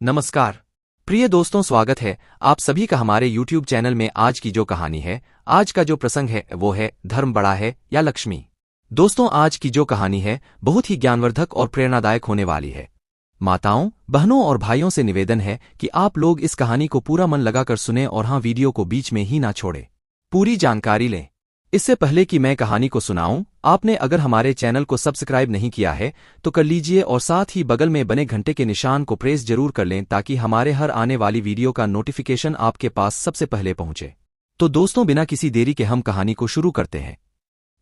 नमस्कार प्रिय दोस्तों, स्वागत है आप सभी का हमारे YouTube चैनल में। आज की जो कहानी है, आज का जो प्रसंग है वो है धर्म बड़ा है या लक्ष्मी। दोस्तों, आज की जो कहानी है बहुत ही ज्ञानवर्धक और प्रेरणादायक होने वाली है। माताओं, बहनों और भाइयों से निवेदन है कि आप लोग इस कहानी को पूरा मन लगाकर सुने और हाँ, वीडियो को बीच में ही ना छोड़े, पूरी जानकारी लें। इससे पहले कि मैं कहानी को सुनाऊं, आपने अगर हमारे चैनल को सब्सक्राइब नहीं किया है तो कर लीजिए और साथ ही बगल में बने घंटे के निशान को प्रेस जरूर कर लें ताकि हमारे हर आने वाली वीडियो का नोटिफिकेशन आपके पास सबसे पहले पहुंचे। तो दोस्तों, बिना किसी देरी के हम कहानी को शुरू करते हैं।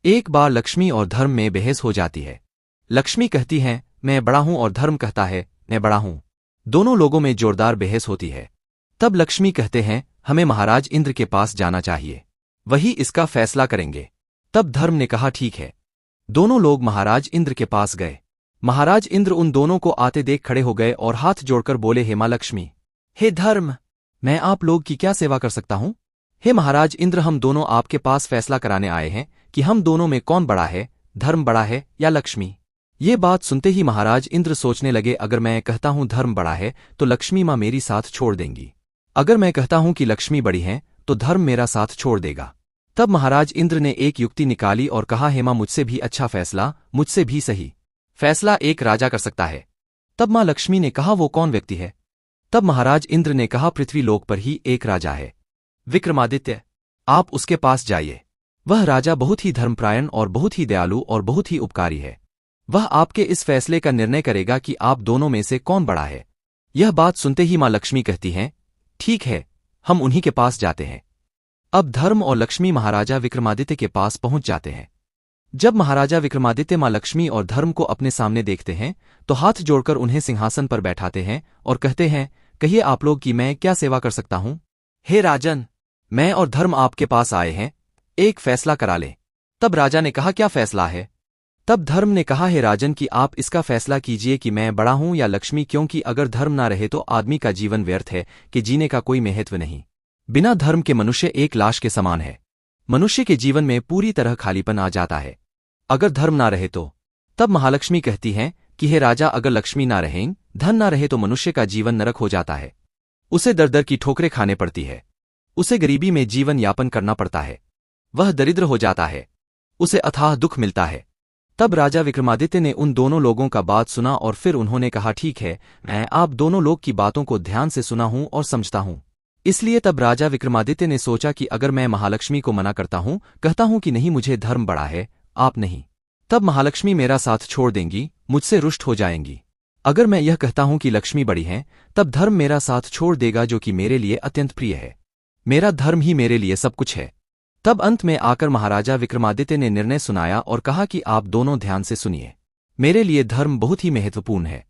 एक बार लक्ष्मी और धर्म में बहस हो जाती है। लक्ष्मी कहती है मैं बड़ा हूं और धर्म कहता है मैं बड़ा हूं। दोनों लोगों में जोरदार बहस होती है। तब लक्ष्मी कहते हैं हमें महाराज इंद्र के पास जाना चाहिए, वही इसका फैसला करेंगे। तब धर्म ने कहा ठीक है। दोनों लोग महाराज इंद्र के पास गए। महाराज इंद्र उन दोनों को आते देख खड़े हो गए और हाथ जोड़कर बोले, हे मां लक्ष्मी, हे धर्म, मैं आप लोग की क्या सेवा कर सकता हूं? हे महाराज इंद्र, हम दोनों आपके पास फैसला कराने आए हैं कि हम दोनों में कौन बड़ा है, धर्म बड़ा है या लक्ष्मी। ये बात सुनते ही महाराज इंद्र सोचने लगे, अगर मैं कहता हूं धर्म बड़ा है तो लक्ष्मी मां मेरी साथ छोड़ देंगी। अगर मैं कहता हूं कि लक्ष्मी बड़ी है तो धर्म मेरा साथ छोड़ देगा। तब महाराज इंद्र ने एक युक्ति निकाली और कहा, हेमा, मुझसे भी अच्छा फैसला, मुझसे भी सही फैसला एक राजा कर सकता है। तब मां लक्ष्मी ने कहा, वो कौन व्यक्ति है? तब महाराज इंद्र ने कहा, पृथ्वी लोक पर ही एक राजा है, विक्रमादित्य। आप उसके पास जाइए। वह राजा बहुत ही धर्मपरायण और बहुत ही दयालु और बहुत ही उपकारी है। वह आपके इस फैसले का निर्णय करेगा कि आप दोनों में से कौन बड़ा है। यह बात सुनते ही मां लक्ष्मी कहती हैं, ठीक है, हम उन्हीं के पास जाते हैं। अब धर्म और लक्ष्मी महाराजा विक्रमादित्य के पास पहुंच जाते हैं। जब महाराजा विक्रमादित्य मां लक्ष्मी और धर्म को अपने सामने देखते हैं तो हाथ जोड़कर उन्हें सिंहासन पर बैठाते हैं और कहते हैं, कहिए आप लोग कि मैं क्या सेवा कर सकता हूं? हे राजन, मैं और धर्म आपके पास आए हैं, एक फैसला करा लें। तब राजा ने कहा, क्या फैसला है? तब धर्म ने कहा, हे राजन, कि आप इसका फैसला कीजिए कि मैं बड़ा हूं या लक्ष्मी, क्योंकि अगर धर्म ना रहे तो आदमी का जीवन व्यर्थ है कि जीने का कोई महत्व नहीं। बिना धर्म के मनुष्य एक लाश के समान है। मनुष्य के जीवन में पूरी तरह खालीपन आ जाता है अगर धर्म ना रहे तो। तब महालक्ष्मी कहती हैं कि हे राजा, अगर लक्ष्मी ना रहें, धन ना रहे तो मनुष्य का जीवन नरक हो जाता है। उसे दर दर की ठोकरें खाने पड़ती है, उसे गरीबी में जीवन यापन करना पड़ता है, वह दरिद्र हो जाता है, उसे अथाह दुख मिलता है। तब राजा विक्रमादित्य ने उन दोनों लोगों का बात सुना और फिर उन्होंने कहा, ठीक है, मैं आप दोनों लोग की बातों को ध्यान से सुना हूं और समझता हूं। इसलिए तब राजा विक्रमादित्य ने सोचा कि अगर मैं महालक्ष्मी को मना करता हूं, कहता हूं कि नहीं, मुझे धर्म बड़ा है, आप नहीं, तब महालक्ष्मी मेरा साथ छोड़ देंगी, मुझसे रुष्ट हो जाएंगी। अगर मैं यह कहता हूं कि लक्ष्मी बड़ी है, तब धर्म मेरा साथ छोड़ देगा, जो कि मेरे लिए अत्यंत प्रिय है। मेरा धर्म ही मेरे लिए सब कुछ है। तब अंत में आकर महाराजा विक्रमादित्य ने निर्णय सुनाया और कहा कि आप दोनों ध्यान से सुनिए, मेरे लिए धर्म बहुत ही महत्वपूर्ण है।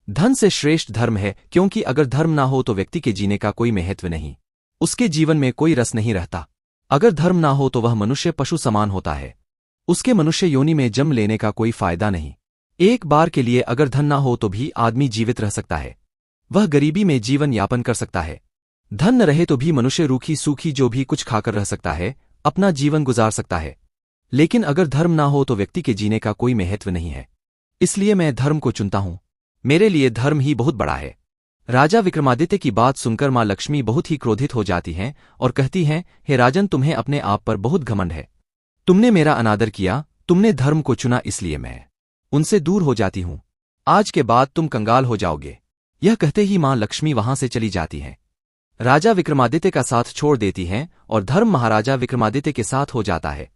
धन से श्रेष्ठ धर्म है, क्योंकि अगर धर्म ना हो तो व्यक्ति के जीने का कोई महत्व नहीं, उसके जीवन में कोई रस नहीं रहता। अगर धर्म ना हो तो वह मनुष्य पशु समान होता है, उसके मनुष्य योनि में जन्म लेने का कोई फायदा नहीं। एक बार के लिए अगर धन ना हो तो भी आदमी जीवित रह सकता है, वह गरीबी में जीवन यापन कर सकता है। धन न रहे तो भी मनुष्य रूखी सूखी जो भी कुछ खाकर रह सकता है, अपना जीवन गुजार सकता है। लेकिन अगर धर्म ना हो तो व्यक्ति के जीने का कोई महत्व नहीं है। इसलिए मैं धर्म को चुनता हूं, मेरे लिए धर्म ही बहुत बड़ा है। राजा विक्रमादित्य की बात सुनकर मां लक्ष्मी बहुत ही क्रोधित हो जाती हैं और कहती हैं, हे राजन, तुम्हें अपने आप पर बहुत घमंड है। तुमने मेरा अनादर किया, तुमने धर्म को चुना, इसलिए मैं उनसे दूर हो जाती हूं। आज के बाद तुम कंगाल हो जाओगे। यह कहते ही मां लक्ष्मी वहां से चली जाती हैं। राजा विक्रमादित्य का साथ छोड़ देती हैं और धर्म महाराजा विक्रमादित्य के साथ हो जाता है।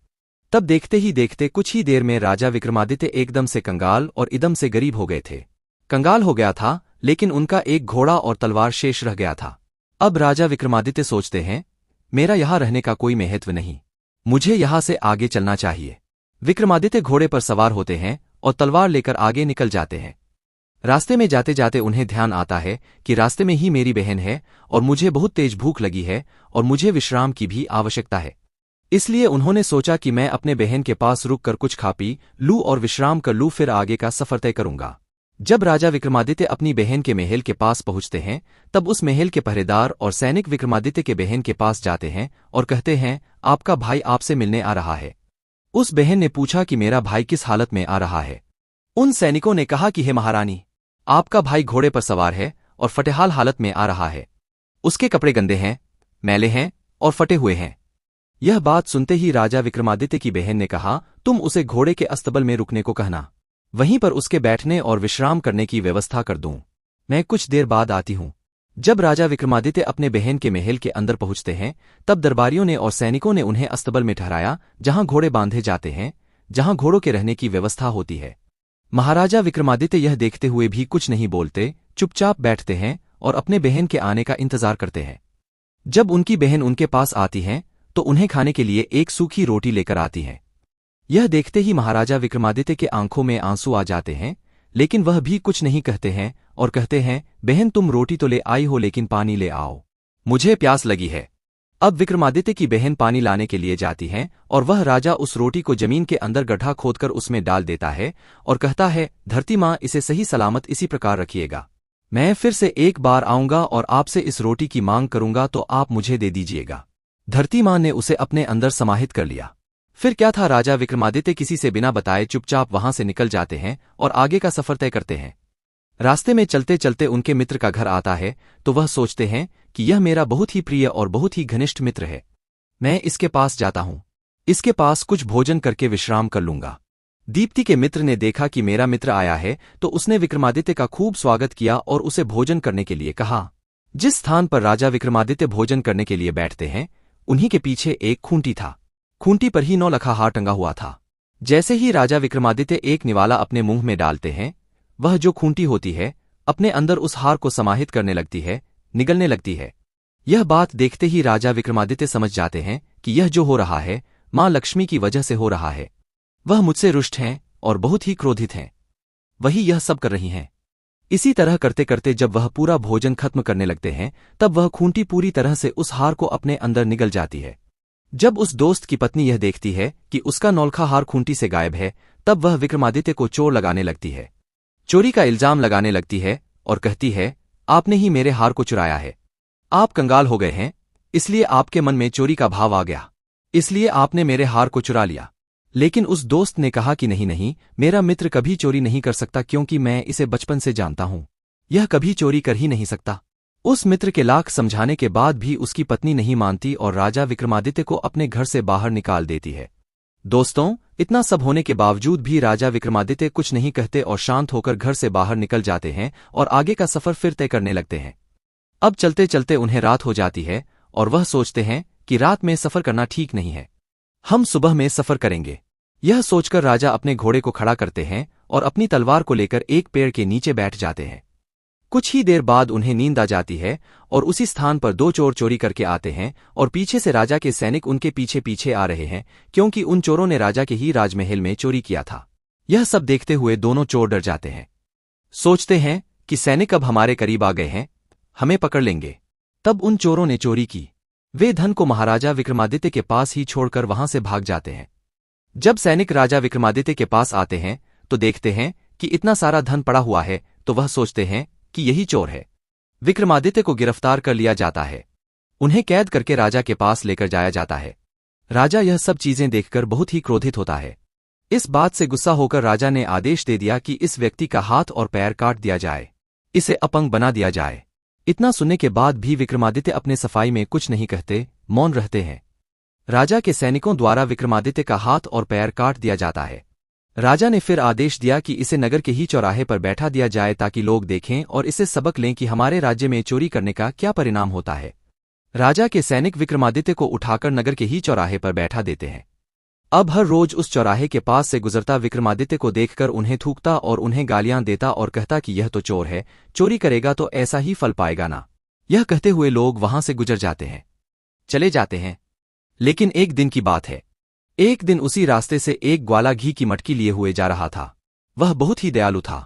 तब देखते ही देखते कुछ ही देर में राजा विक्रमादित्य एकदम से कंगाल और इदम से गरीब हो गए थे। कंगाल हो गया था, लेकिन उनका एक घोड़ा और तलवार शेष रह गया था। अब राजा विक्रमादित्य सोचते हैं, मेरा यहां रहने का कोई महत्व नहीं, मुझे यहां से आगे चलना चाहिए। विक्रमादित्य घोड़े पर सवार होते हैं और तलवार लेकर आगे निकल जाते हैं। रास्ते में जाते जाते उन्हें ध्यान आता है कि रास्ते में ही मेरी बहन है और मुझे बहुत तेज भूख लगी है और मुझे विश्राम की भी आवश्यकता है। इसलिए उन्होंने सोचा कि मैं अपने बहन के पास रुककर कुछ खा पी लूं और विश्राम कर लूं, फिर आगे का सफर तय करूंगा। जब राजा विक्रमादित्य अपनी बहन के महल के पास पहुंचते हैं, तब उस महल के पहरेदार और सैनिक विक्रमादित्य के बहन के पास जाते हैं और कहते हैं, आपका भाई आपसे मिलने आ रहा है। उस बहन ने पूछा कि मेरा भाई किस हालत में आ रहा है। उन सैनिकों ने कहा कि हे महारानी, आपका भाई घोड़े पर सवार है और फटेहाल हालत में आ रहा है। उसके कपड़े गंदे हैं, मैले हैं और फटे हुए हैं। यह बात सुनते ही राजा विक्रमादित्य की बहन ने कहा, तुम उसे घोड़े के अस्तबल में रुकने को कहना, वहीं पर उसके बैठने और विश्राम करने की व्यवस्था कर दूं। मैं कुछ देर बाद आती हूं। जब राजा विक्रमादित्य अपने बहन के महल के अंदर पहुंचते हैं, तब दरबारियों ने और सैनिकों ने उन्हें अस्तबल में ठहराया, जहां घोड़े बांधे जाते हैं, जहां घोड़ों के रहने की व्यवस्था होती है। महाराजा विक्रमादित्य यह देखते हुए भी कुछ नहीं बोलते, चुपचाप बैठते हैं और अपने बहन के आने का इंतजार करते हैं। जब उनकी बहन उनके पास आती हैं, तो उन्हें खाने के लिए एक सूखी रोटी लेकर आती हैं। यह देखते ही महाराजा विक्रमादित्य के आंखों में आंसू आ जाते हैं, लेकिन वह भी कुछ नहीं कहते हैं और कहते हैं, बहन तुम रोटी तो ले आई हो लेकिन पानी ले आओ, मुझे प्यास लगी है। अब विक्रमादित्य की बहन पानी लाने के लिए जाती हैं और वह राजा उस रोटी को जमीन के अंदर गड्ढा खोदकर उसमें डाल देता है और कहता है, धरती माँ इसे सही सलामत इसी प्रकार रखिएगा। मैं फिर से एक बार आऊंगा और आपसे इस रोटी की मांग करूंगा तो आप मुझे दे दीजिएगा। धरती माँ ने उसे अपने अंदर समाहित कर लिया। फिर क्या था, राजा विक्रमादित्य किसी से बिना बताए चुपचाप वहां से निकल जाते हैं और आगे का सफर तय करते हैं। रास्ते में चलते चलते उनके मित्र का घर आता है, तो वह सोचते हैं कि यह मेरा बहुत ही प्रिय और बहुत ही घनिष्ठ मित्र है, मैं इसके पास जाता हूं, इसके पास कुछ भोजन करके विश्राम कर लूंगा। दीप्ति के मित्र ने देखा कि मेरा मित्र आया है, तो उसने विक्रमादित्य का खूब स्वागत किया और उसे भोजन करने के लिए कहा। जिस स्थान पर राजा विक्रमादित्य भोजन करने के लिए बैठते हैं, उन्हीं के पीछे एक खूंटी था। खूंटी पर ही 9 लखा हार टंगा हुआ था। जैसे ही राजा विक्रमादित्य एक निवाला अपने मुंह में डालते हैं, वह जो खूंटी होती है अपने अंदर उस हार को समाहित करने लगती है, निगलने लगती है। यह बात देखते ही राजा विक्रमादित्य समझ जाते हैं कि यह जो हो रहा है मां लक्ष्मी की वजह से हो रहा है। वह मुझसे रुष्ट हैं और बहुत ही क्रोधित हैं, वही यह सब कर रही हैं। इसी तरह करते करते जब वह पूरा भोजन खत्म करने लगते हैं, तब वह खूंटी पूरी तरह से उस हार को अपने अंदर निगल जाती है। जब उस दोस्त की पत्नी यह देखती है कि उसका नौलखा हार खूंटी से गायब है, तब वह विक्रमादित्य को चोर लगाने लगती है, चोरी का इल्जाम लगाने लगती है और कहती है, आपने ही मेरे हार को चुराया है, आप कंगाल हो गए हैं, इसलिए आपके मन में चोरी का भाव आ गया, इसलिए आपने मेरे हार को चुरा लिया। लेकिन उस दोस्त ने कहा कि नहीं नहीं, मेरा मित्र कभी चोरी नहीं कर सकता, क्योंकि मैं इसे बचपन से जानता हूं, यह कभी चोरी कर ही नहीं सकता। उस मित्र के लाख समझाने के बाद भी उसकी पत्नी नहीं मानती और राजा विक्रमादित्य को अपने घर से बाहर निकाल देती है। दोस्तों, इतना सब होने के बावजूद भी राजा विक्रमादित्य कुछ नहीं कहते और शांत होकर घर से बाहर निकल जाते हैं और आगे का सफर फिर तय करने लगते हैं। अब चलते चलते उन्हें रात हो जाती है और वह सोचते हैं कि रात में सफर करना ठीक नहीं है, हम सुबह में सफर करेंगे। यह सोचकर राजा अपने घोड़े को खड़ा करते हैं और अपनी तलवार को लेकर एक पेड़ के नीचे बैठ जाते हैं। कुछ ही देर बाद उन्हें नींद आ जाती है और उसी स्थान पर 2 चोर चोरी करके आते हैं और पीछे से राजा के सैनिक उनके पीछे पीछे आ रहे हैं, क्योंकि उन चोरों ने राजा के ही राजमहल में चोरी किया था। यह सब देखते हुए दोनों चोर डर जाते हैं, सोचते हैं कि सैनिक अब हमारे करीब आ गए हैं, हमें पकड़ लेंगे। तब उन चोरों ने चोरी की। वे धन को महाराजा विक्रमादित्य के पास ही छोड़कर वहां से भाग जाते हैं। जब सैनिक राजा विक्रमादित्य के पास आते हैं, तो देखते हैं कि इतना सारा धन पड़ा हुआ है, तो वह सोचते हैं कि यही चोर है। विक्रमादित्य को गिरफ्तार कर लिया जाता है, उन्हें कैद करके राजा के पास लेकर जाया जाता है। राजा यह सब चीजें देखकर बहुत ही क्रोधित होता है। इस बात से गुस्सा होकर राजा ने आदेश दे दिया कि इस व्यक्ति का हाथ और पैर काट दिया जाए, इसे अपंग बना दिया जाए। इतना सुनने के बाद भी विक्रमादित्य अपने सफाई में कुछ नहीं कहते, मौन रहते हैं। राजा के सैनिकों द्वारा विक्रमादित्य का हाथ और पैर काट दिया जाता है। राजा ने फिर आदेश दिया कि इसे नगर के ही चौराहे पर बैठा दिया जाए, ताकि लोग देखें और इसे सबक लें कि हमारे राज्य में चोरी करने का क्या परिणाम होता है। राजा के सैनिक विक्रमादित्य को उठाकर नगर के ही चौराहे पर बैठा देते हैं। अब हर रोज उस चौराहे के पास से गुजरता विक्रमादित्य को देखकर उन्हें थूकता और उन्हें गालियां देता और कहता कि यह तो चोर है, चोरी करेगा तो ऐसा ही फल पाएगा ना। यह कहते हुए लोग वहां से गुजर जाते हैं, चले जाते हैं। लेकिन एक दिन की बात है, एक दिन उसी रास्ते से एक ग्वाला घी की मटकी लिए हुए जा रहा था। वह बहुत ही दयालु था।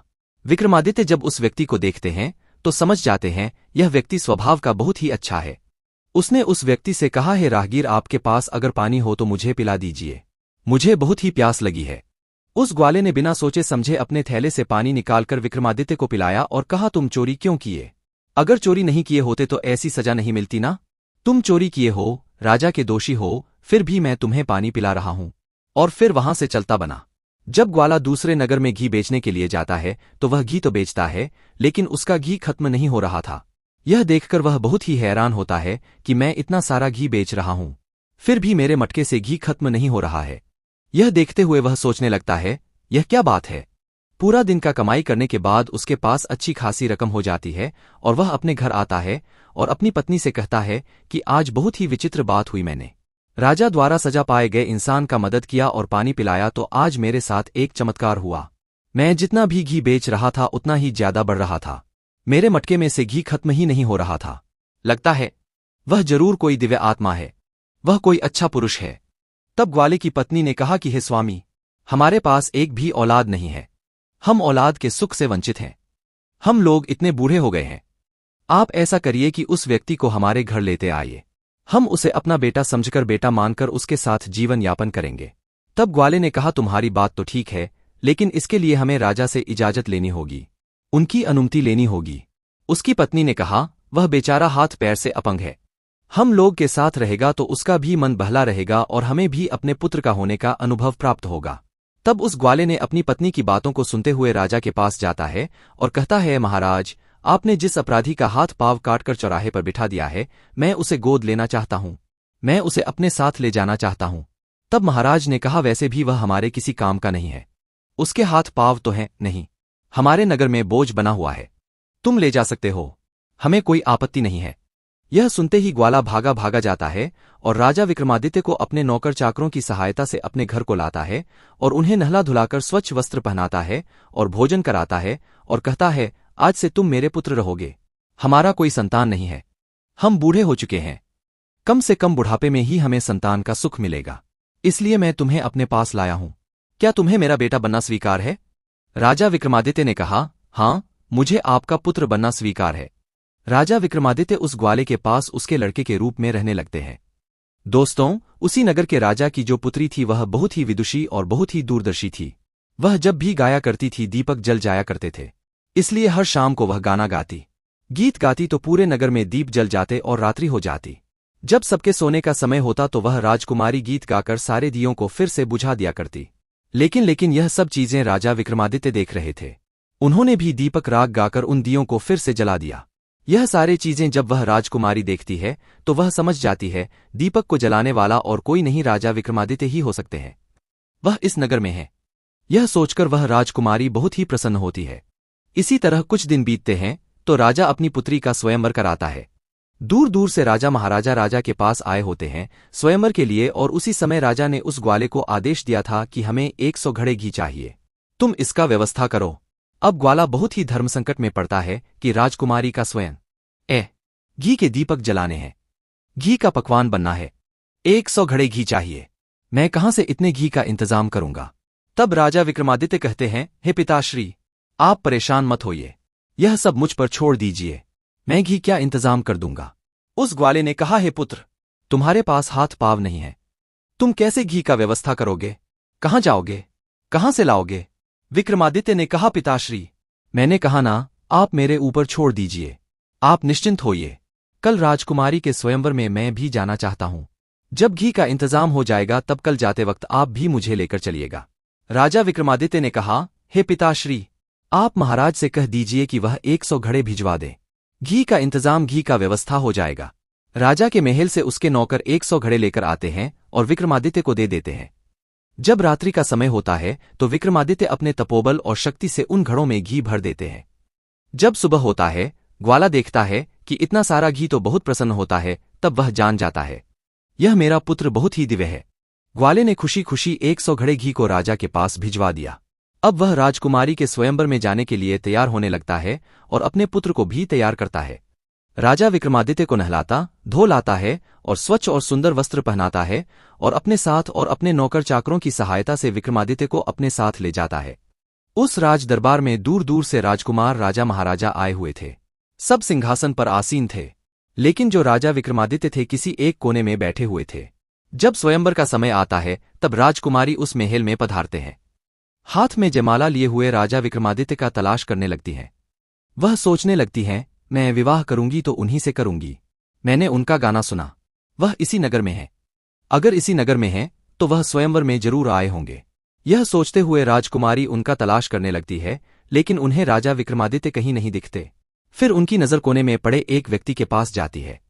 विक्रमादित्य जब उस व्यक्ति को देखते हैं तो समझ जाते हैं यह व्यक्ति स्वभाव का बहुत ही अच्छा है। उसने उस व्यक्ति से कहा, है राहगीर, आपके पास अगर पानी हो तो मुझे पिला दीजिए, मुझे बहुत ही प्यास लगी है। उस ग्वाले ने बिना सोचे समझे अपने थैले से पानी निकालकर विक्रमादित्य को पिलाया और कहा, तुम चोरी क्यों किए? अगर चोरी नहीं किए होते तो ऐसी सजा नहीं मिलती ना। तुम चोरी किए हो, राजा के दोषी हो, फिर भी मैं तुम्हें पानी पिला रहा हूं। और फिर वहां से चलता बना। जब ग्वाला दूसरे नगर में घी बेचने के लिए जाता है तो वह घी तो बेचता है, लेकिन उसका घी खत्म नहीं हो रहा था। यह देखकर वह बहुत ही हैरान होता है कि मैं इतना सारा घी बेच रहा हूं, फिर भी मेरे मटके से घी खत्म नहीं हो रहा है। यह देखते हुए वह सोचने लगता है, यह क्या बात है। पूरा दिन का कमाई करने के बाद उसके पास अच्छी खासी रकम हो जाती है और वह अपने घर आता है और अपनी पत्नी से कहता है कि आज बहुत ही विचित्र बात हुई। मैंने राजा द्वारा सजा पाए गए इंसान का मदद किया और पानी पिलाया, तो आज मेरे साथ एक चमत्कार हुआ। मैं जितना भी घी बेच रहा था उतना ही ज्यादा बढ़ रहा था। मेरे मटके में से घी खत्म ही नहीं हो रहा था। लगता है वह जरूर कोई दिव्य आत्मा है, वह कोई अच्छा पुरुष है। तब ग्वाले की पत्नी ने कहा कि हे स्वामी, हमारे पास एक भी औलाद नहीं है, हम औलाद के सुख से वंचित हैं। हम लोग इतने बूढ़े हो गए हैं। आप ऐसा करिए कि उस व्यक्ति को हमारे घर लेते आइए, हम उसे अपना बेटा समझकर बेटा मानकर उसके साथ जीवन यापन करेंगे। तब ग्वाले ने कहा, तुम्हारी बात तो ठीक है, लेकिन इसके लिए हमें राजा से इजाजत लेनी होगी, उनकी अनुमति लेनी होगी। उसकी पत्नी ने कहा, वह बेचारा हाथ पैर से अपंग है, हम लोग के साथ रहेगा तो उसका भी मन बहला रहेगा और हमें भी अपने पुत्र का होने का अनुभव प्राप्त होगा। तब उस ग्वाले ने अपनी पत्नी की बातों को सुनते हुए राजा के पास जाता है और कहता है, महाराज, आपने जिस अपराधी का हाथ पाव काटकर चौराहे पर बिठा दिया है, मैं उसे गोद लेना चाहता हूं, मैं उसे अपने साथ ले जाना चाहता हूं। तब महाराज ने कहा, वैसे भी वह हमारे किसी काम का नहीं है, उसके हाथ पाव तो हैं नहीं, हमारे नगर में बोझ बना हुआ है, तुम ले जा सकते हो, हमें कोई आपत्ति नहीं है। यह सुनते ही ग्वाला भागा भागा जाता है और राजा विक्रमादित्य को अपने नौकर चाकरों की सहायता से अपने घर को लाता है और उन्हें नहला धुलाकर स्वच्छ वस्त्र पहनाता है और भोजन कराता है और कहता है, आज से तुम मेरे पुत्र रहोगे, हमारा कोई संतान नहीं है, हम बूढ़े हो चुके हैं, कम से कम बुढ़ापे में ही हमें संतान का सुख मिलेगा, इसलिए मैं तुम्हें अपने पास लाया हूं। क्या तुम्हें मेरा बेटा बनना स्वीकार है? राजा विक्रमादित्य ने कहा, हाँ, मुझे आपका पुत्र बनना स्वीकार है। राजा विक्रमादित्य उस ग्वाले के पास उसके लड़के के रूप में रहने लगते हैं। दोस्तों, उसी नगर के राजा की जो पुत्री थी वह बहुत ही विदुषी और बहुत ही दूरदर्शी थी। वह जब भी गाया करती थी दीपक जल जाया करते थे, इसलिए हर शाम को वह गाना गाती, गीत गाती तो पूरे नगर में दीप जल जाते और रात्रि हो जाती। जब सबके सोने का समय होता तो वह राजकुमारी गीत गाकर सारे दियों को फिर से बुझा दिया करती। लेकिन यह सब चीजें राजा विक्रमादित्य देख रहे थे। उन्होंने भी दीपक राग गाकर उन दियों को फिर से जला दिया। यह सारे चीजें जब वह राजकुमारी देखती है तो वह समझ जाती है दीपक को जलाने वाला और कोई नहीं राजा विक्रमादित्य ही हो सकते हैं, वह इस नगर में है। यह सोचकर वह राजकुमारी बहुत ही प्रसन्न होती है। इसी तरह कुछ दिन बीतते हैं तो राजा अपनी पुत्री का स्वयंवर कराता है। दूर दूर से राजा महाराजा राजा के पास आए होते हैं स्वयंवर के लिए, और उसी समय राजा ने उस ग्वाले को आदेश दिया था कि हमें 100 घड़े घी चाहिए, तुम इसका व्यवस्था करो। अब ग्वाला बहुत ही धर्म संकट में पड़ता है कि राजकुमारी का स्वयं घी के दीपक जलाने हैं, घी का पकवान बनना है, 100 घड़े घी चाहिए, मैं कहां से इतने घी का इंतजाम करूंगा। तब राजा विक्रमादित्य कहते हैं, हे पिताश्री, आप परेशान मत होइए, यह सब मुझ पर छोड़ दीजिए, मैं घी क्या इंतजाम कर दूंगा। उस ग्वाले ने कहा, हे पुत्र, तुम्हारे पास हाथ पाव नहीं है, तुम कैसे घी का व्यवस्था करोगे, कहां जाओगे, कहां से लाओगे। विक्रमादित्य ने कहा, पिताश्री, मैंने कहा ना, आप मेरे ऊपर छोड़ दीजिए, आप निश्चिंत होइए, कल राजकुमारी के स्वयंवर में मैं भी जाना चाहता हूं, जब घी का इंतजाम हो जाएगा तब कल जाते वक्त आप भी मुझे लेकर चलिएगा। राजा विक्रमादित्य ने कहा, हे पिताश्री, आप महाराज से कह दीजिए कि वह 100 घड़े भिजवा दे, घी का इंतजाम, घी का व्यवस्था हो जाएगा। राजा के महल से उसके नौकर 100 घड़े लेकर आते हैं और विक्रमादित्य को दे देते हैं। जब रात्रि का समय होता है तो विक्रमादित्य अपने तपोबल और शक्ति से उन घड़ों में घी भर देते हैं। जब सुबह होता है, ग्वाला देखता है कि इतना सारा घी तो बहुत प्रसन्न होता है, तब वह जान जाता है यह मेरा पुत्र बहुत ही दिव्य है। ग्वाले ने खुशी खुशी 100 घड़े घी को राजा के पास भिजवा दिया। अब वह राजकुमारी के स्वयंवर में जाने के लिए तैयार होने लगता है और अपने पुत्र को भी तैयार करता है। राजा विक्रमादित्य को नहलाता धो लाता है और स्वच्छ और सुंदर वस्त्र पहनाता है और अपने साथ और अपने नौकर चाकरों की सहायता से विक्रमादित्य को अपने साथ ले जाता है। उस राज दरबार में दूर दूर से राजकुमार राजा महाराजा आए हुए थे, सब सिंहासन पर आसीन थे, लेकिन जो राजा विक्रमादित्य थे किसी एक कोने में बैठे हुए थे। जब स्वयंवर का समय आता है तब राजकुमारी उस महल में पधारते हैं। हाथ में जयमाला लिए हुए राजा विक्रमादित्य का तलाश करने लगती हैं। वह सोचने लगती हैं, मैं विवाह करूंगी तो उन्हीं से करूंगी, मैंने उनका गाना सुना, वह इसी नगर में है, अगर इसी नगर में है तो वह स्वयंवर में जरूर आए होंगे। यह सोचते हुए राजकुमारी उनका तलाश करने लगती है, लेकिन उन्हें राजा विक्रमादित्य कहीं नहीं दिखते। फिर उनकी नज़र कोने में पड़े एक व्यक्ति के पास जाती है।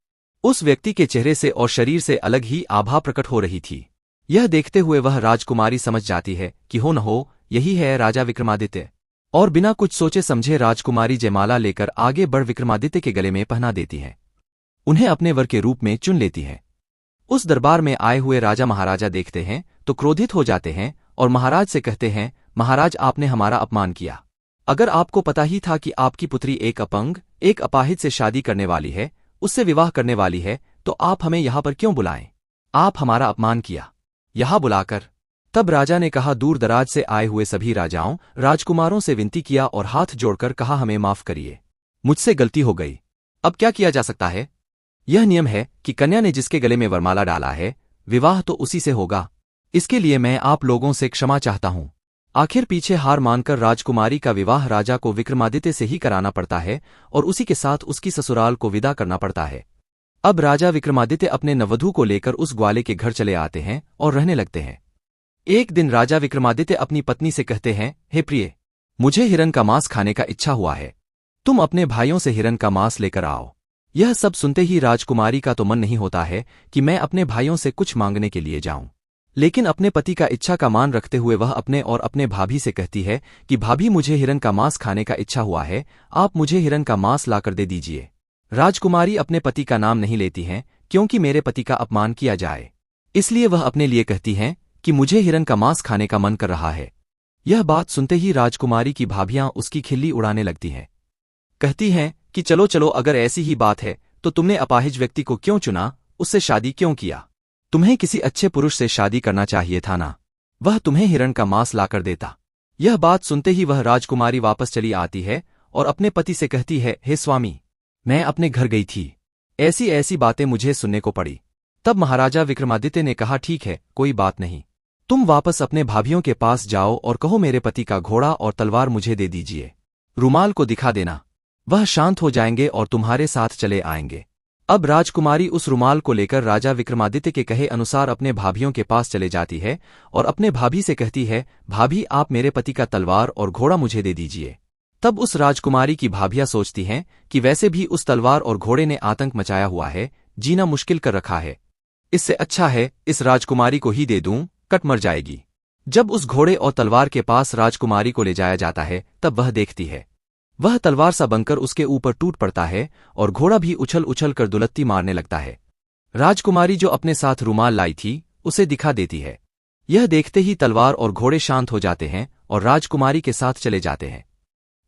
उस व्यक्ति के चेहरे से और शरीर से अलग ही आभा प्रकट हो रही थी। यह देखते हुए वह राजकुमारी समझ जाती है कि हो न हो यही है राजा विक्रमादित्य, और बिना कुछ सोचे समझे राजकुमारी जयमाला लेकर आगे बढ़ विक्रमादित्य के गले में पहना देती है। उन्हें अपने वर के रूप में चुन लेती है। उस दरबार में आए हुए राजा महाराजा देखते हैं तो क्रोधित हो जाते हैं और महाराज से कहते हैं, महाराज आपने हमारा अपमान किया। अगर आपको पता ही था कि आपकी पुत्री एक अपंग, एक अपाहिज से शादी करने वाली है, उससे विवाह करने वाली है, तो आप हमें यहाँ पर क्यों बुलाएं? आप हमारा अपमान किया यहाँ बुलाकर। तब राजा ने कहा, दूर दराज से आए हुए सभी राजाओं राजकुमारों से विनती किया और हाथ जोड़कर कहा, हमें माफ करिए, मुझसे गलती हो गई। अब क्या किया जा सकता है? यह नियम है कि कन्या ने जिसके गले में वरमाला डाला है, विवाह तो उसी से होगा। इसके लिए मैं आप लोगों से क्षमा चाहता हूं। आखिर पीछे हार मानकर राजकुमारी का विवाह राजा को विक्रमादित्य से ही कराना पड़ता है और उसी के साथ उसकी ससुराल को विदा करना पड़ता है। अब राजा विक्रमादित्य अपने नववधू को लेकर उस ग्वाले के घर चले आते हैं और रहने लगते हैं। एक दिन राजा विक्रमादित्य अपनी पत्नी से कहते हैं, हे प्रिय, मुझे हिरन का मांस खाने का इच्छा हुआ है, तुम अपने भाइयों से हिरन का मांस लेकर आओ। यह सब सुनते ही राजकुमारी का तो मन नहीं होता है कि मैं अपने भाइयों से कुछ मांगने के लिए जाऊं, लेकिन अपने पति का इच्छा का मान रखते हुए वह अपने और अपने भाभी से कहती है कि भाभी, मुझे हिरन का मांस खाने का इच्छा हुआ है, आप मुझे हिरन का मांस लाकर दे दीजिए। राजकुमारी अपने पति का नाम नहीं लेती हैं क्योंकि मेरे पति का अपमान किया जाए, इसलिए वह अपने लिए कहती हैं कि मुझे हिरन का मांस खाने का मन कर रहा है। यह बात सुनते ही राजकुमारी की भाभियां उसकी खिल्ली उड़ाने लगती हैं। कहती हैं कि चलो चलो, अगर ऐसी ही बात है तो तुमने अपाहिज व्यक्ति को क्यों चुना, उससे शादी क्यों किया? तुम्हें किसी अच्छे पुरुष से शादी करना चाहिए था ना, वह तुम्हें हिरण का मांस लाकर देता। यह बात सुनते ही वह राजकुमारी वापस चली आती है और अपने पति से कहती है, हे स्वामी, मैं अपने घर गई थी, ऐसी ऐसी बातें मुझे सुनने को पड़ी। तब महाराजा विक्रमादित्य ने कहा, ठीक है, कोई बात नहीं, तुम वापस अपने भाभियों के पास जाओ और कहो मेरे पति का घोड़ा और तलवार मुझे दे दीजिए, रुमाल को दिखा देना, वह शांत हो जाएंगे और तुम्हारे साथ चले आएंगे। अब राजकुमारी उस रुमाल को लेकर राजा विक्रमादित्य के कहे अनुसार अपने भाभियों के पास चले जाती है और अपने भाभी से कहती है, भाभी, आप मेरे पति का तलवार और घोड़ा मुझे दे दीजिए। तब उस राजकुमारी की भाभियां सोचती हैं कि वैसे भी उस तलवार और घोड़े ने आतंक मचाया हुआ है, जीना मुश्किल कर रखा है, इससे अच्छा है इस राजकुमारी को ही दे दूं, कट मर जाएगी। जब उस घोड़े और तलवार के पास राजकुमारी को ले जाया जाता है तब वह देखती है, वह तलवार सा बनकर उसके ऊपर टूट पड़ता है और घोड़ा भी उछल उछल कर दुलत्ती मारने लगता है। राजकुमारी जो अपने साथ रुमाल लाई थी उसे दिखा देती है। यह देखते ही तलवार और घोड़े शांत हो जाते हैं और राजकुमारी के साथ चले जाते हैं।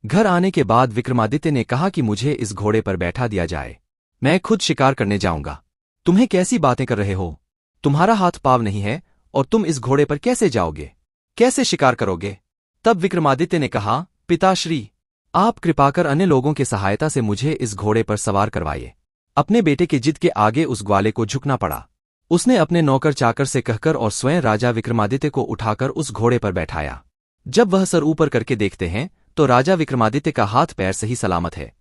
घर आने के बाद विक्रमादित्य ने कहा कि मुझे इस घोड़े पर बैठा दिया जाए, मैं खुद शिकार करने जाऊंगा। तुम्हें कैसी बातें कर रहे हो? तुम्हारा हाथ पाव नहीं है और तुम इस घोड़े पर कैसे जाओगे, कैसे शिकार करोगे? तब विक्रमादित्य ने कहा, पिताश्री, आप कृपा कर अन्य लोगों की सहायता से मुझे इस घोड़े पर सवार करवाइए। अपने बेटे के जिद के आगे उस ग्वाले को झुकना पड़ा। उसने अपने नौकर चाकर से कहकर और स्वयं राजा विक्रमादित्य को उठाकर उस घोड़े पर बैठाया। जब वह सर ऊपर करके देखते हैं तो राजा विक्रमादित्य का हाथ पैर सही सलामत है।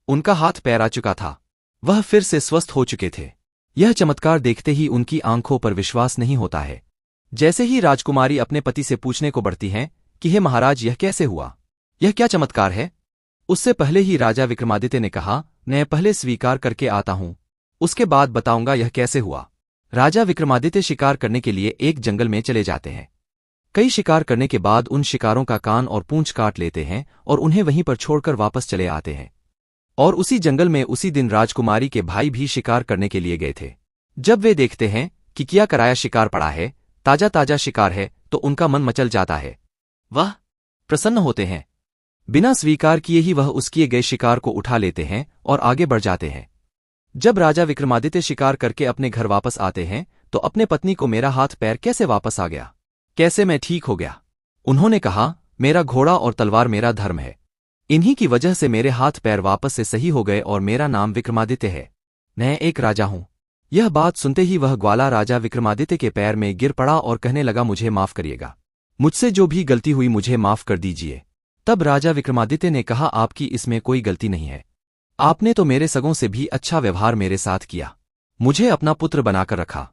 उनका हाथ पैर आ चुका था, वह फिर से स्वस्थ हो चुके थे। यह चमत्कार देखते ही उनकी आंखों पर विश्वास नहीं होता है। जैसे ही राजकुमारी अपने पति से पूछने को बढ़ती हैं कि हे महाराज, यह कैसे हुआ, यह क्या चमत्कार है, उससे पहले ही राजा विक्रमादित्य ने कहा, मैं पहले स्वीकार करके आता हूं, उसके बाद बताऊंगा यह कैसे हुआ। राजा विक्रमादित्य शिकार करने के लिए एक जंगल में चले जाते हैं। कई शिकार करने के बाद उन शिकारों का कान और पूंछ काट लेते हैं और उन्हें वहीं पर छोड़कर वापस चले आते हैं। और उसी जंगल में उसी दिन राजकुमारी के भाई भी शिकार करने के लिए गए थे। जब वे देखते हैं कि किया कराया शिकार पड़ा है, ताजा ताजा शिकार है, तो उनका मन मचल जाता है। वह प्रसन्न होते हैं। बिना स्वीकार किए ही वह उस किए गए शिकार को उठा लेते हैं और आगे बढ़ जाते हैं। जब राजा विक्रमादित्य शिकार करके अपने घर वापस आते हैं तो अपने पत्नी को, मेरा हाथ पैर कैसे वापस आ गया, कैसे मैं ठीक हो गया? उन्होंने कहा, मेरा घोड़ा और तलवार मेरा धर्म है, इन्हीं की वजह से मेरे हाथ पैर वापस से सही हो गए और मेरा नाम विक्रमादित्य है, मैं एक राजा हूं। यह बात सुनते ही वह ग्वाला राजा विक्रमादित्य के पैर में गिर पड़ा और कहने लगा, मुझे माफ करिएगा, मुझसे जो भी गलती हुई मुझे माफ कर दीजिए। तब राजा विक्रमादित्य ने कहा, आपकी इसमें कोई गलती नहीं है, आपने तो मेरे सगों से भी अच्छा व्यवहार मेरे साथ किया, मुझे अपना पुत्र बनाकर रखा।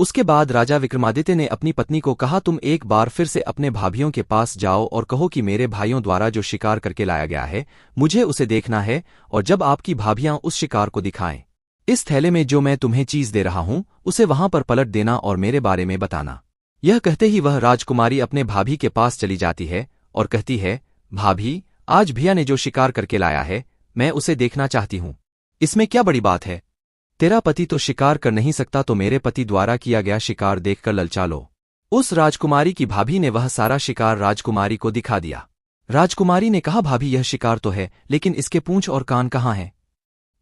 उसके बाद राजा विक्रमादित्य ने अपनी पत्नी को कहा, तुम एक बार फिर से अपने भाभियों के पास जाओ और कहो कि मेरे भाइयों द्वारा जो शिकार करके लाया गया है मुझे उसे देखना है, और जब आपकी भाभियां उस शिकार को दिखाएं, इस थैले में जो मैं तुम्हें चीज दे रहा हूं उसे वहां पर पलट देना और मेरे बारे में बताना। यह कहते ही वह राजकुमारी अपने भाभी के पास चली जाती है और कहती है, भाभी, आज भैया ने जो शिकार करके लाया है मैं उसे देखना चाहती हूं। इसमें क्या बड़ी बात है? तेरा पति तो शिकार कर नहीं सकता, तो मेरे पति द्वारा किया गया शिकार देखकर ललचा लो। उस राजकुमारी की भाभी ने वह सारा शिकार राजकुमारी को दिखा दिया। राजकुमारी ने कहा, भाभी, यह शिकार तो है, लेकिन इसके पूंछ और कान कहाँ हैं?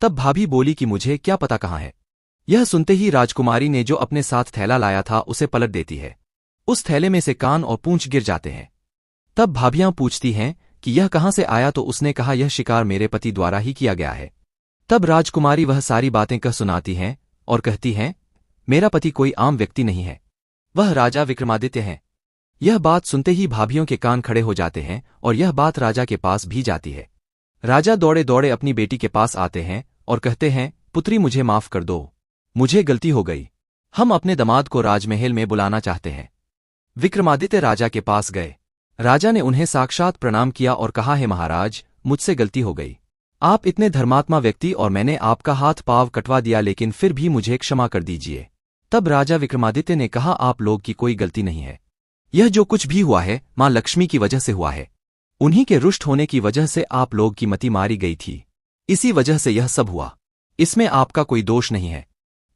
तब भाभी बोली कि मुझे क्या पता कहाँ है। यह सुनते ही राजकुमारी ने जो अपने साथ थैला लाया था उसे पलट देती है। उस थैले में से कान और पूंछ गिर जाते हैं। तब भाभियां पूछती हैं कि यह कहाँ से आया, तो उसने कहा, यह शिकार मेरे पति द्वारा ही किया गया है। तब राजकुमारी वह सारी बातें कह सुनाती हैं और कहती हैं, मेरा पति कोई आम व्यक्ति नहीं है, वह राजा विक्रमादित्य है। यह बात सुनते ही भाभियों के कान खड़े हो जाते हैं और यह बात राजा के पास भी जाती है। राजा दौड़े दौड़े अपनी बेटी के पास आते हैं और कहते हैं, पुत्री, मुझे माफ कर दो, मुझे गलती हो गई। हम अपने दामाद को राजमहल में बुलाना चाहते हैं। विक्रमादित्य राजा के पास गए। राजा ने उन्हें साक्षात प्रणाम किया और कहा, है महाराज, मुझसे गलती हो गई। आप इतने धर्मात्मा व्यक्ति और मैंने आपका हाथ पांव कटवा दिया, लेकिन फिर भी मुझे क्षमा कर दीजिए। तब राजा विक्रमादित्य ने कहा, आप लोग की कोई गलती नहीं है। यह जो कुछ भी हुआ है मां लक्ष्मी की वजह से हुआ है। उन्हीं के रुष्ट होने की वजह से आप लोग की मति मारी गई थी, इसी वजह से यह सब हुआ। इसमें आपका कोई दोष नहीं है।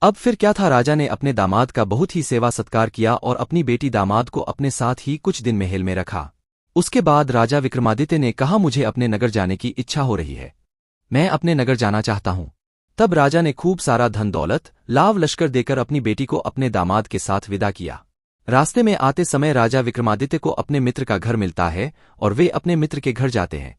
अब फिर क्या था? राजा ने अपने दामाद का बहुत ही सेवा सत्कार किया और अपनी बेटी दामाद को अपने साथ ही कुछ दिन महल में रखा। उसके बाद राजा विक्रमादित्य ने कहा, मुझे अपने नगर जाने की इच्छा हो रही है, मैं अपने नगर जाना चाहता हूं। तब राजा ने खूब सारा धन दौलत लाव लश्कर देकर अपनी बेटी को अपने दामाद के साथ विदा किया। रास्ते में आते समय राजा विक्रमादित्य को अपने मित्र का घर मिलता है और वे अपने मित्र के घर जाते हैं।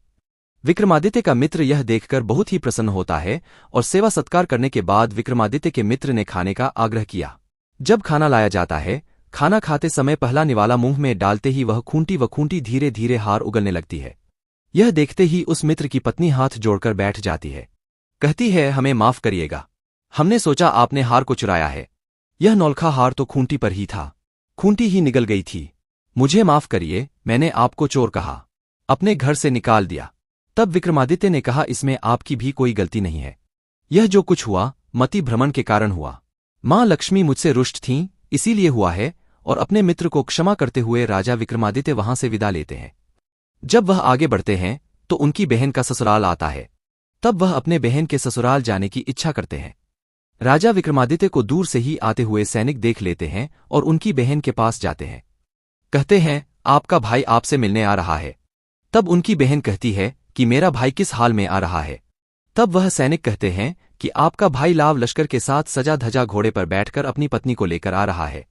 विक्रमादित्य का मित्र यह देखकर बहुत ही प्रसन्न होता है और सेवा सत्कार करने के बाद विक्रमादित्य के मित्र ने खाने का आग्रह किया। जब खाना लाया जाता है, खाना खाते समय पहला निवाला मुंह में डालते ही वह खूंटी धीरे धीरे हार उगलने लगती है। यह देखते ही उस मित्र की पत्नी हाथ जोड़कर बैठ जाती है। कहती है, हमें माफ करिएगा, हमने सोचा आपने हार को चुराया है। यह नौलखा हार तो खूंटी पर ही था, खूंटी ही निगल गई थी। मुझे माफ करिए, मैंने आपको चोर कहा, अपने घर से निकाल दिया। तब विक्रमादित्य ने कहा, इसमें आपकी भी कोई गलती नहीं है। यह जो कुछ हुआ मति भ्रमण के कारण हुआ। मां लक्ष्मी मुझसे रुष्ट थीं, इसीलिए हुआ है। और अपने मित्र को क्षमा करते हुए राजा विक्रमादित्य वहां से विदा लेते हैं। जब वह आगे बढ़ते हैं तो उनकी बहन का ससुराल आता है। तब वह अपने बहन के ससुराल जाने की इच्छा करते हैं। राजा विक्रमादित्य को दूर से ही आते हुए सैनिक देख लेते हैं और उनकी बहन के पास जाते हैं। कहते हैं, आपका भाई आपसे मिलने आ रहा है। तब उनकी बहन कहती है कि मेरा भाई किस हाल में आ रहा है? तब वह सैनिक कहते हैं कि आपका भाई लाव लश्कर के साथ सजा धजा घोड़े पर बैठकर अपनी पत्नी को लेकर आ रहा है।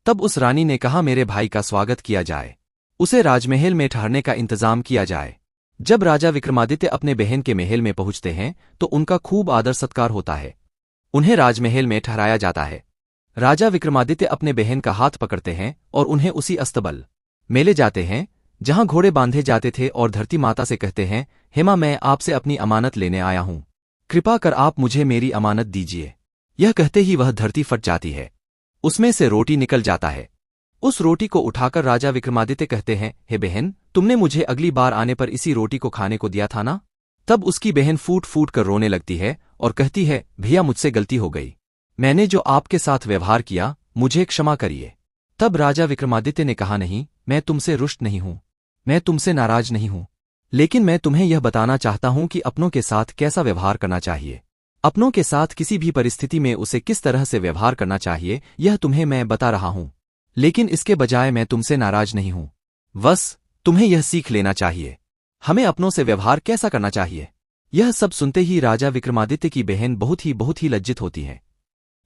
तब उस रानी ने कहा, मेरे भाई का स्वागत किया जाए, उसे राजमहल में ठहरने का इंतजाम किया जाए। जब राजा विक्रमादित्य अपने बहन के महल में पहुंचते हैं तो उनका खूब आदर सत्कार होता है। उन्हें राजमहल में ठहराया जाता है। राजा विक्रमादित्य अपने बहन का हाथ पकड़ते हैं और उन्हें उसी अस्तबल में ले जाते हैं जहां घोड़े बांधे जाते थे और धरती माता से कहते हैं, हेमा, मैं आपसे अपनी अमानत लेने आया हूं, कृपा कर आप मुझे मेरी अमानत दीजिए। यह कहते ही वह धरती फट जाती है, उसमें से रोटी निकल जाता है। उस रोटी को उठाकर राजा विक्रमादित्य कहते हैं, हे बहन, तुमने मुझे अगली बार आने पर इसी रोटी को खाने को दिया था ना? तब उसकी बहन फूट फूट कर रोने लगती है और कहती है, भैया, मुझसे गलती हो गई, मैंने जो आपके साथ व्यवहार किया मुझे क्षमा करिए। तब राजा विक्रमादित्य ने कहा, नहीं, मैं तुमसे रुष्ट नहीं हूं, मैं तुमसे नाराज नहीं हूं, लेकिन मैं तुम्हें यह बताना चाहता हूं कि अपनों के साथ कैसा व्यवहार करना चाहिए। अपनों के साथ किसी भी परिस्थिति में उसे किस तरह से व्यवहार करना चाहिए यह तुम्हें मैं बता रहा हूं, लेकिन इसके बजाय मैं तुमसे नाराज नहीं हूं। बस तुम्हें यह सीख लेना चाहिए हमें अपनों से व्यवहार कैसा करना चाहिए। यह सब सुनते ही राजा विक्रमादित्य की बहन बहुत ही लज्जित होती है।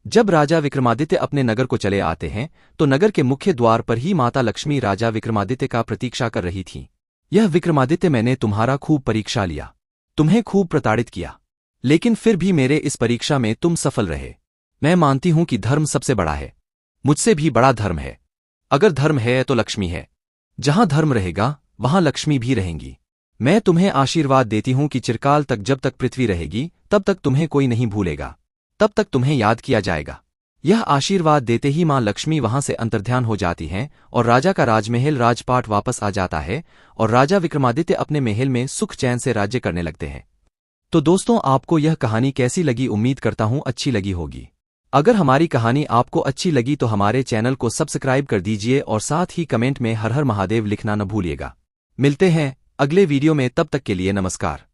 जब राजा विक्रमादित्य अपने नगर को चले आते हैं तो नगर के मुख्य द्वार पर ही माता लक्ष्मी राजा विक्रमादित्य का प्रतीक्षा कर रही थीं। यह विक्रमादित्य, मैंने तुम्हारा खूब परीक्षा लिया, तुम्हें खूब प्रताड़ित किया, लेकिन फिर भी मेरे इस परीक्षा में तुम सफल रहे। मैं मानती हूं कि धर्म सबसे बड़ा है, मुझसे भी बड़ा धर्म है। अगर धर्म है तो लक्ष्मी है, जहां धर्म रहेगा वहां लक्ष्मी भी रहेंगी। मैं तुम्हें आशीर्वाद देती हूं कि चिरकाल तक, जब तक पृथ्वी रहेगी तब तक तुम्हें कोई नहीं भूलेगा, तब तक तुम्हें याद किया जाएगा। यह आशीर्वाद देते ही मां लक्ष्मी वहां से अंतर्ध्यान हो जाती हैं और राजा का राजमहल राजपाट वापस आ जाता है और राजा विक्रमादित्य अपने महल में सुख चैन से राज्य करने लगते हैं। तो दोस्तों, आपको यह कहानी कैसी लगी? उम्मीद करता हूं अच्छी लगी होगी। अगर हमारी कहानी आपको अच्छी लगी तो हमारे चैनल को सब्सक्राइब कर दीजिए और साथ ही कमेंट में हर हर महादेव लिखना न भूलिएगा। मिलते हैं अगले वीडियो में, तब तक के लिए नमस्कार।